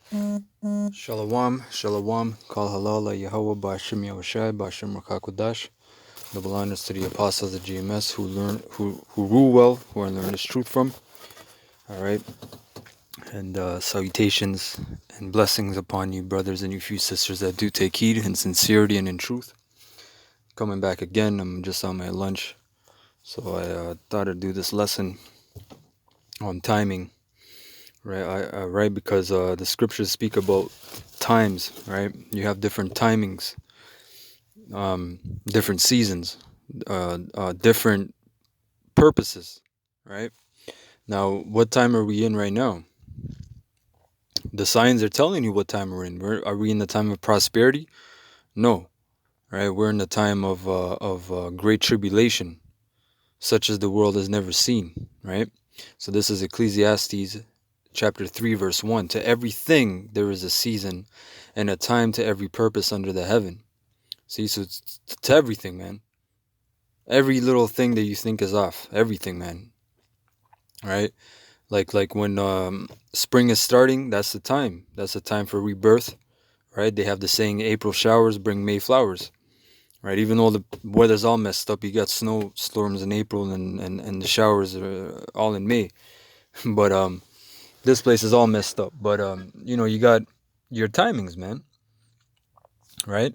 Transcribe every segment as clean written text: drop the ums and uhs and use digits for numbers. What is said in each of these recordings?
Shalom, shalom, kal halala Yahweh Bashim Yahushai Bashim Rakakudash. Double honors to the apostles of GMS who rule well, who I learn this truth from. Alright. And salutations and blessings upon you, brothers and you few sisters that do take heed in sincerity and in truth. Coming back again, I'm just on my lunch. So I thought I'd do this lesson on timing. Right, because the scriptures speak about times, right? You have different timings, different seasons, different purposes, right? Now, what time are we in right now? The signs are telling you what time we're in. Are we in the time of prosperity? No, right? We're in the time of great tribulation, such as the world has never seen, right? So this is Ecclesiastes chapter 3, verse 1. To everything there is a season and a time to every purpose under the heaven. See, so it's to everything, man. Every little thing that you think is off. Everything, man. Right? Like when spring is starting, that's the time. That's the time for rebirth. Right? They have the saying, April showers bring May flowers. Right? Even though the weather's all messed up, you got snow storms in April and the showers are all in May. But this place is all messed up. But you got your timings, man. Right?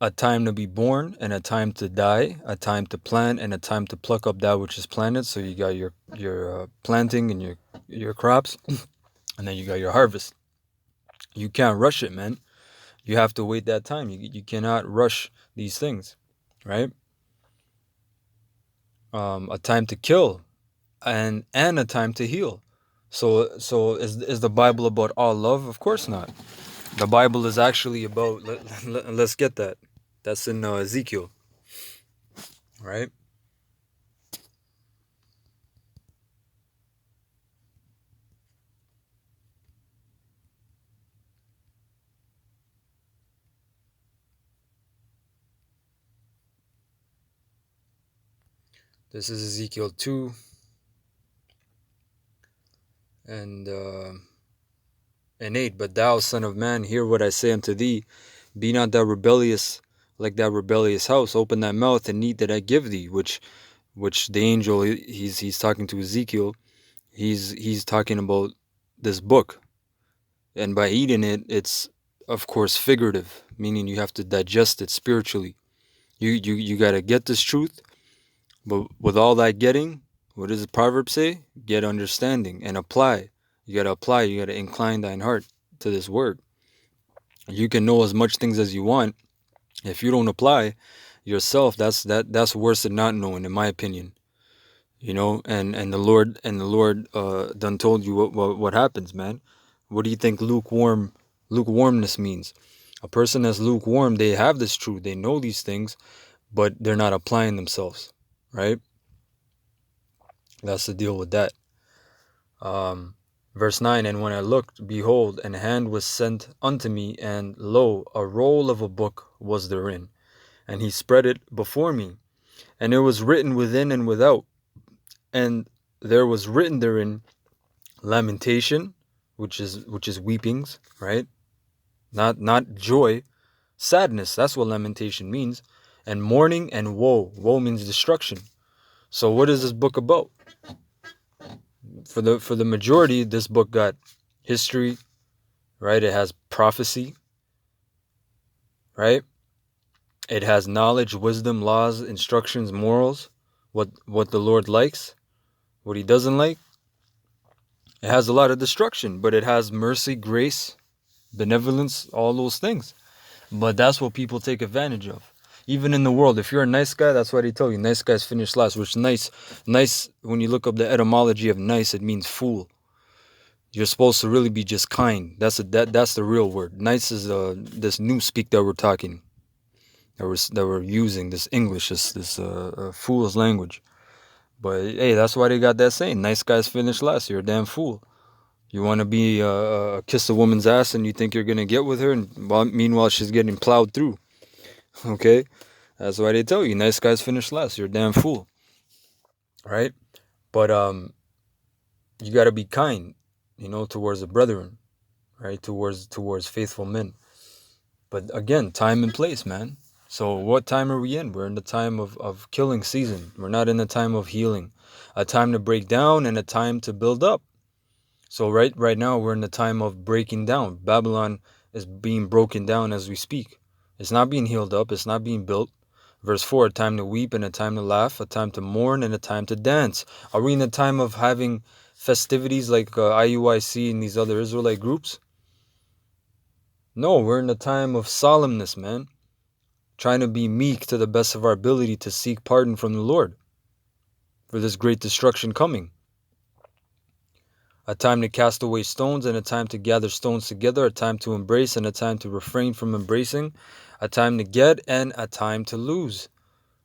A time to be born and a time to die, a time to plant and a time to pluck up that which is planted. So you got your planting and your crops, and then you got your harvest. You can't rush it, man. You have to wait that time. You cannot rush these things, right? A time to kill and a time to heal. So is the Bible about all love? Of course not. The Bible is actually about let's get that. That's in Ezekiel, right? This is Ezekiel 2 and 8. But thou, son of man, hear what I say unto thee. Be not thou rebellious like that rebellious house. Open thy mouth and eat that I give thee. Which the angel, he's talking to Ezekiel. He's talking about this book. And by eating it, it's of course figurative, meaning you have to digest it spiritually. You got to get this truth. But with all that getting, what does the proverb say? Get understanding and apply. You got to apply. You got to incline thine heart to this word. You can know as much things as you want. If you don't apply yourself, that's worse than not knowing, in my opinion. And the Lord done told you what happens, man. What do you think lukewarmness means? A person that's lukewarm, they have this truth, they know these things, but they're not applying themselves, right? That's the deal with that. Verse 9, and when I looked, behold, an hand was sent unto me, and lo, a roll of a book was therein. And he spread it before me, and it was written within and without. And there was written therein lamentation, which is weepings, right? Not joy, sadness. That's what lamentation means. And mourning and woe. Woe means destruction. So what is this book about? For the majority, this book got history, right? It has prophecy, right? It has knowledge, wisdom, laws, instructions, morals, what the Lord likes, what he doesn't like. It has a lot of destruction, but it has mercy, grace, benevolence, all those things. But that's what people take advantage of. Even in the world, if you're a nice guy, that's why they tell you nice guys finish last. Which nice, when you look up the etymology of nice, it means fool. You're supposed to really be just kind. That's the real word. Nice is this new speak that we're talking, that we're using, this English, this fool's language. But hey, that's why they got that saying: nice guys finish last. You're a damn fool. You want to be kiss a woman's ass and you think you're gonna get with her, and meanwhile she's getting plowed through. Okay, that's why they tell you nice guys finish last. You're a damn fool, right? But you gotta be kind, towards the brethren, right? Towards faithful men. But again, time and place, man. So what time are we in? We're in the time of killing season. We're not in the time of healing. A time to break down and a time to build up. So right now we're in the time of breaking down. Babylon is being broken down as we speak. It's not being healed up, it's not being built. Verse 4, a time to weep and a time to laugh, a time to mourn and a time to dance. Are we in the time of having festivities like IUIC and these other Israelite groups? No, we're in the time of solemnness, man. Trying to be meek to the best of our ability to seek pardon from the Lord for this great destruction coming. A time to cast away stones and a time to gather stones together, a time to embrace and a time to refrain from embracing, a time to get and a time to lose.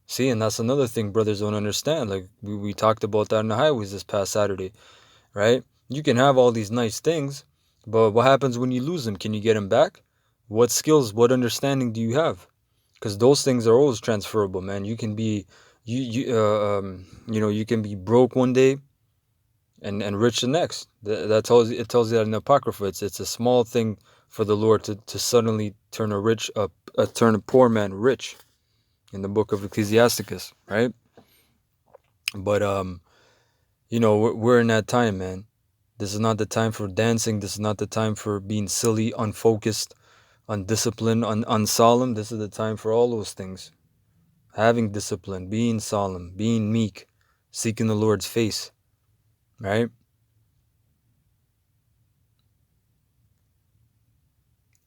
See, and that's another thing brothers don't understand. Like we talked about that on the highways this past Saturday, right? You can have all these nice things, but what happens when you lose them? Can you get them back? What skills, what understanding do you have? Because those things are always transferable, man. You can be, you can be broke one day and rich the next. That tells you, it tells you that in the Apocrypha, it's a small thing for the Lord to suddenly turn turn a poor man rich, in the book of Ecclesiasticus, right? But we're in that time, man. This is not the time for dancing. This is not the time for being silly, unfocused, undisciplined, unsolemn. This is the time for all those things. Having discipline, being solemn, being meek, seeking the Lord's face, right?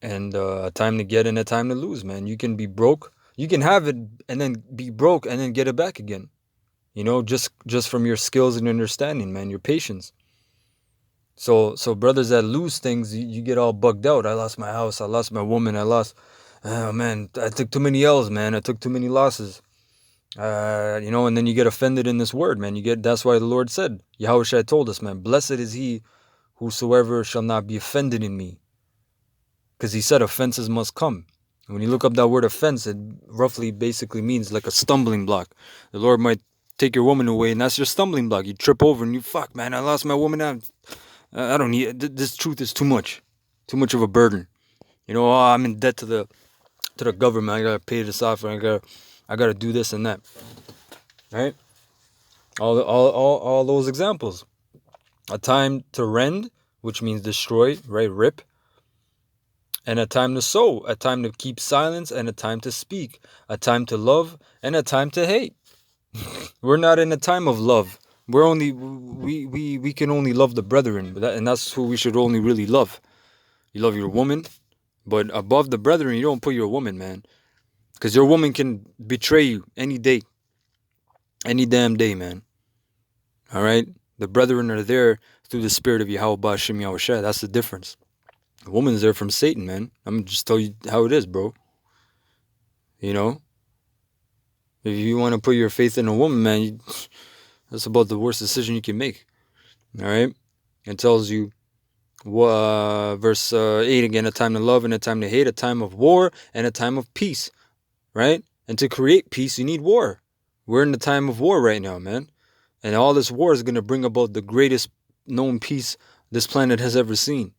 And a time to get and a time to lose, man. You can be broke. You can have it and then be broke and then get it back again. Just from your skills and understanding, man, your patience. So brothers that lose things, you get all bugged out. I lost my house. I lost my woman. Oh man, I took too many L's, man. I took too many losses. And then you get offended in this word, man. That's why the Lord said, Yahushua told us, man, blessed is he whosoever shall not be offended in me. Because he said offenses must come. And when you look up that word offense, it roughly basically means like a stumbling block. The Lord might take your woman away, and that's your stumbling block. You trip over and you, fuck, man, I lost my woman. I don't need this. Truth is too much of a burden. I'm in debt to the government. I gotta pay this off, and I gotta do this and that. Right? All those examples. A time to rend, which means destroy, right? Rip. And a time to sow, a time to keep silence, and a time to speak, a time to love, and a time to hate. We're not in a time of love. We can only love the brethren, and that's who we should only really love. You love your woman, but above the brethren, you don't put your woman, man, because your woman can betray you any day, any damn day, man. All right, the brethren are there through the spirit of Yahweh Ba'Shem Yahushua. That's the difference. A woman's there from Satan, man. I'm gonna just tell you how it is, bro. If you want to put your faith in a woman, man, that's about the worst decision you can make. All right? It tells you, verse 8 again, a time to love and a time to hate, a time of war and a time of peace, right? And to create peace, you need war. We're in the time of war right now, man. And all this war is going to bring about the greatest known peace this planet has ever seen.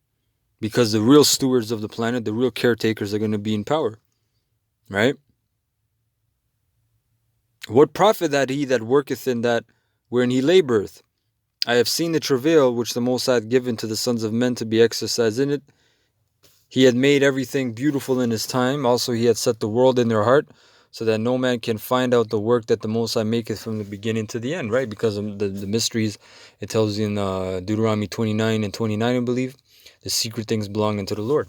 Because the real stewards of the planet, the real caretakers, are going to be in power, right? What profit that he that worketh in that wherein he laboureth? I have seen the travail which the Most High hath given to the sons of men to be exercised in it. He had made everything beautiful in his time. Also he had set the world in their heart, so that no man can find out the work that the Most High maketh from the beginning to the end, right? Because of the mysteries, it tells you in Deuteronomy 29 and 29, I believe, the secret things belong unto the Lord.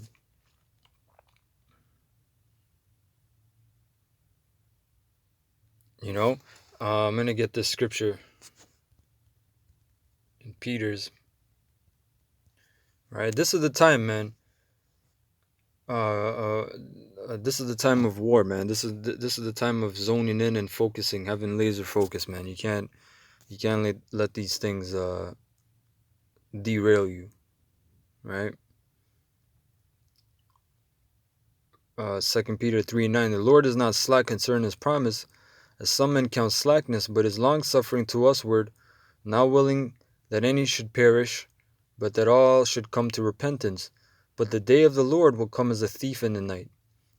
I'm going to get this scripture in Peter's. Right? This is the time, man. This is the time of war, man. This is the time of zoning in and focusing, having laser focus, man. You can't let these things derail you, right? 2 Peter 3:9. The Lord is not slack concerning his promise, as some men count slackness, but is long-suffering to usward, not willing that any should perish, but that all should come to repentance. But the day of the Lord will come as a thief in the night,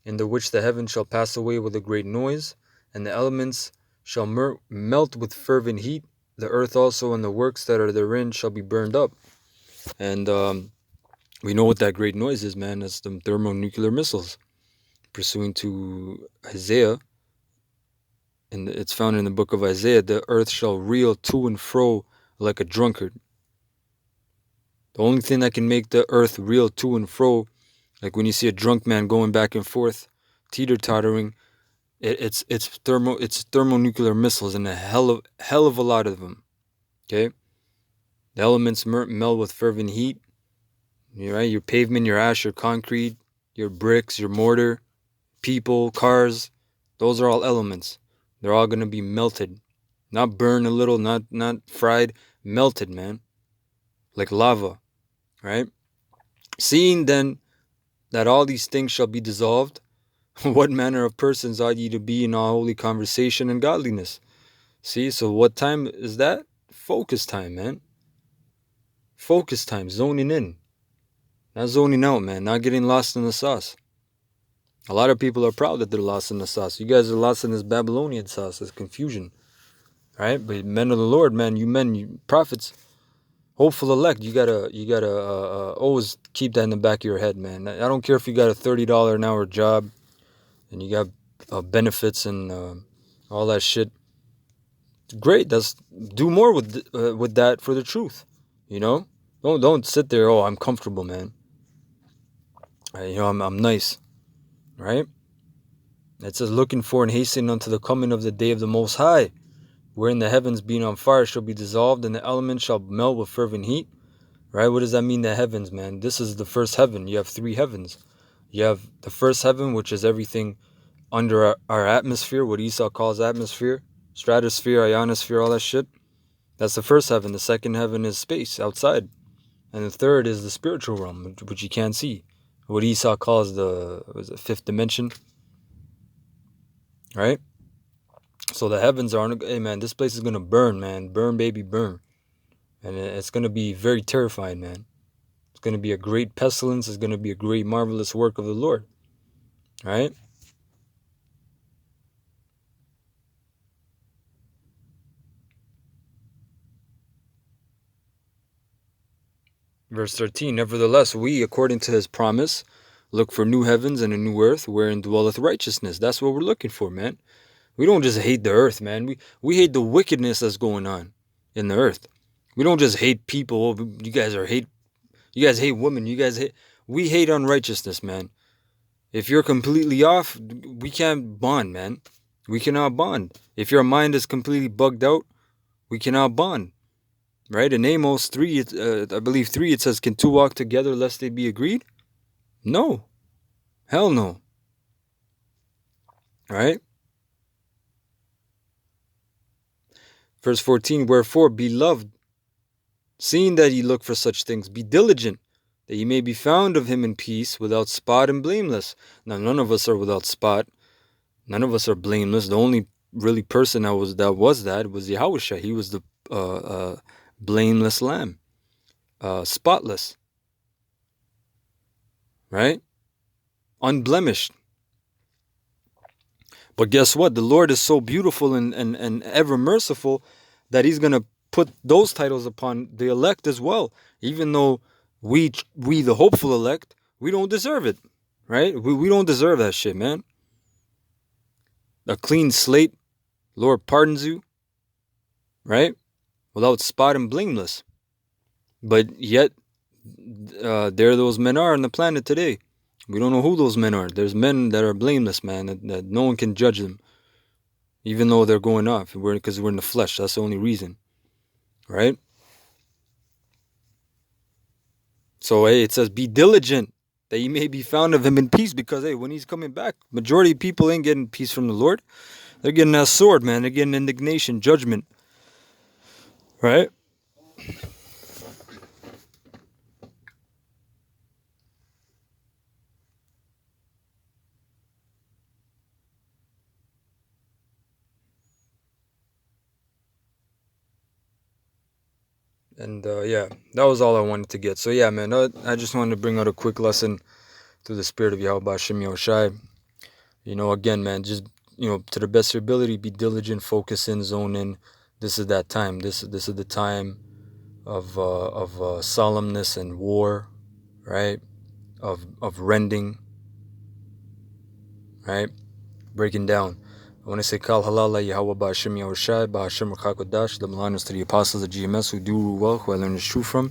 in the which the heavens shall pass away with a great noise, and the elements shall melt with fervent heat. The earth also and the works that are therein shall be burned up. And we know what that great noise is, man. That's the thermonuclear missiles. Pursuing to Isaiah, and it's found in the book of Isaiah, the earth shall reel to and fro like a drunkard. The only thing that can make the earth reel to and fro, like when you see a drunk man going back and forth, teeter-tottering, it's thermonuclear missiles, and a hell of a lot of them. Okay, the elements melt with fervent heat. Right, your pavement, your ash, your concrete, your bricks, your mortar, people, cars, those are all elements. They're all gonna be melted, not burned a little, not fried, melted, man, like lava. Right. Seeing then that all these things shall be dissolved, what manner of persons ought ye to be in all holy conversation and godliness? See, so what time is that? Focus time, man. Focus time, zoning in. Not zoning out, man. Not getting lost in the sauce. A lot of people are proud that they're lost in the sauce. You guys are lost in this Babylonian sauce, this confusion. Right? But men of the Lord, man, you prophets, hopeful elect, you gotta always keep that in the back of your head, man. I don't care if you got a $30 an hour job and you got benefits and all that shit. Great, do more with that for the truth. You know, don't sit there. Oh, I'm comfortable, man. I'm nice, right? It says, looking for and hastening unto the coming of the day of the Most High, wherein the heavens being on fire shall be dissolved, and the elements shall melt with fervent heat. Right? What does that mean, the heavens, man? This is the first heaven. You have three heavens. You have the first heaven, which is everything under our atmosphere, what Esau calls atmosphere, stratosphere, ionosphere, all that shit. That's the first heaven. The second heaven is space, outside. And the third is the spiritual realm, which you can't see. What Esau calls the fifth dimension. Right? So the heavens are, hey man, this place is going to burn, man. Burn, baby, burn. And it's going to be very terrifying, man. It's going to be a great pestilence. It's going to be a great, marvelous work of the Lord. Right? Verse 13, nevertheless, we, according to his promise, look for new heavens and a new earth wherein dwelleth righteousness. That's what we're looking for, man. We don't just hate the earth, man. We hate the wickedness that's going on in the earth. We don't just hate people. Oh, you guys hate women. We hate unrighteousness, man. If you're completely off, we can't bond, man. We cannot bond. If your mind is completely bugged out, we cannot bond. Right? In Amos 3, I believe 3, it says, can two walk together lest they be agreed? No. Hell no. Right? Verse 14, wherefore, beloved, seeing that ye look for such things, be diligent, that ye may be found of him in peace, without spot and blameless. Now, none of us are without spot. None of us are blameless. The only really person that was Yahushua. He was the blameless lamb, spotless, right? Unblemished. But guess what? The Lord is so beautiful and ever merciful that he's going to put those titles upon the elect as well. Even though we the hopeful elect, we don't deserve it, right? We don't deserve that shit, man. A clean slate, Lord pardons you, right? Without spot and blameless. But yet, there those men are on the planet today. We don't know who those men are. There's men that are blameless, man, that no one can judge them. Even though they're going off, because we're in the flesh. That's the only reason, right? So, hey, it says, be diligent that you may be found of him in peace, because, hey, when he's coming back, majority of people ain't getting peace from the Lord. They're getting that sword, man. They're getting indignation, judgment, right? And yeah, that was all I wanted to get. So yeah, man, I just wanted to bring out a quick lesson through the spirit of Yahweh Hashem Yahushai. Again, man, just to the best of your ability, be diligent, focus in, zone in. This is that time. This is the time of solemnness and war, right? Of rending, right? Breaking down. I want to say Kal Halala Yahweh Ba'Hashem Yahushai Ba'Hashem Rakakodash. The Milanos to the apostles of GMS who do rule well, who I learned the truth from.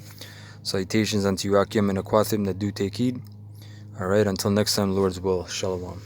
Salutations unto you Akim and Aquathim that do take heed. Alright, until next time, Lord's will. Shalom.